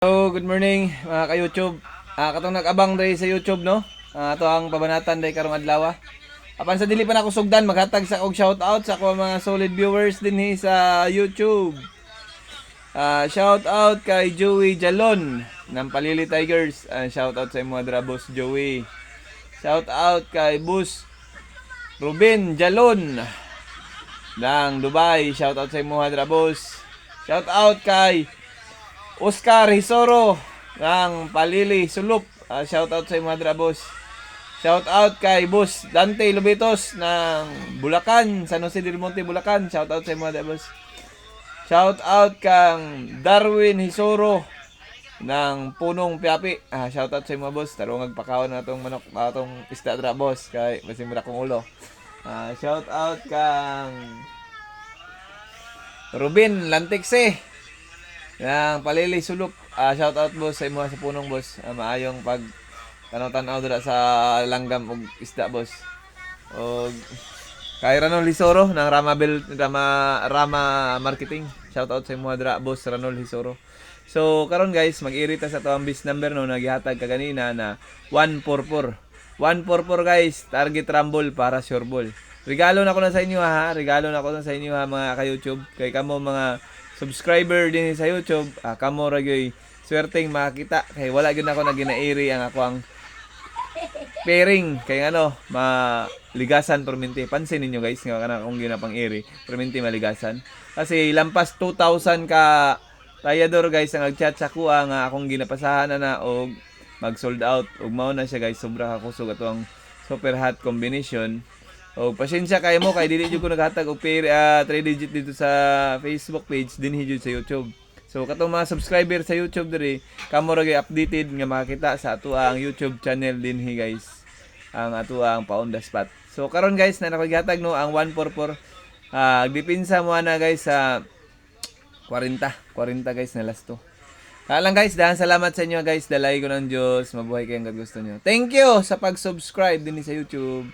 Hello, good morning mga ka-YouTube. Katong nag-abang day sa YouTube no. Ato ang pabanatan day karong adlaw. Apan sa dili pa nako sugdan maghatag sa og shout out sa ako mga solid viewers dinhi sa YouTube. Shout out kay Joey Jalon ng Palili Tigers. Shout out sa imo dra boss Joey. Shout out kay Boss Ruben Jalon ng Dubai. Shout out sa imo dra boss. Shout out kay Oscar Hisoro ng Palili Sulup. Shout out sa mga drabos. Shout out kay Boss Dante Lubitos ng Bulacan, San Jose del Monte, Bulacan. Shout out sa mga drabos. Shout out kang Darwin Hisoro ng Punong Piapi. Shout out sa mga boss. Tarong agpakaon na itong manok, itong isda drabos kay masimura kong ulo. Shout out kang Ruben Lantikse yang Palili Sulok. Shout out boss sa imo sa punong boss. Maayong pag tanaw-tanaw dira sa langgam og isda boss. Og kay Ranol Hisoro ng Rama Marketing. Shout out sa imo dira boss Ranol Hisoro. So karon guys, mag-irita sa to ang bis number no nagihatag ka kanina na 144. 144 guys, target rumble para sure ball. Regalo na ko na sa inyo ha. Regalo na ko na sa inyo ha mga ka-YouTube. Kay kamo mga subscriber din sa YouTube, kamo ra gyoy swerteng makita kay wala gyud ako na ginairi ang ako ang pairing kay ano maligasan perminti. Pansin ninyo guys nga kana kung ginapang iri perminti maligasan kasi lampas 2,000 ka tayador guys ang nagchat sa kuha nga akong ginapasahan na og mag sold out ug mao na siya guys, sobra ka kusog ato ang super hot combination. O pasensya kayo mo kay dili jud ko naghatag og 3 digit dito sa Facebook page dinhi jud sa YouTube. So katong mga subscriber sa YouTube diri, kamo ra updated nga makita sa ato ang YouTube channel dinhi guys. Ang ato ang pa-on the spot. So karon guys na nakaghatag no ang 144 agdipinsa mo na guys sa 40 guys na last to. Lang guys, dahan salamat sa inyo guys. Dalay ko ng Diyos. Mabuhay kayong gusto nyo. Thank you sa pag-subscribe din sa YouTube.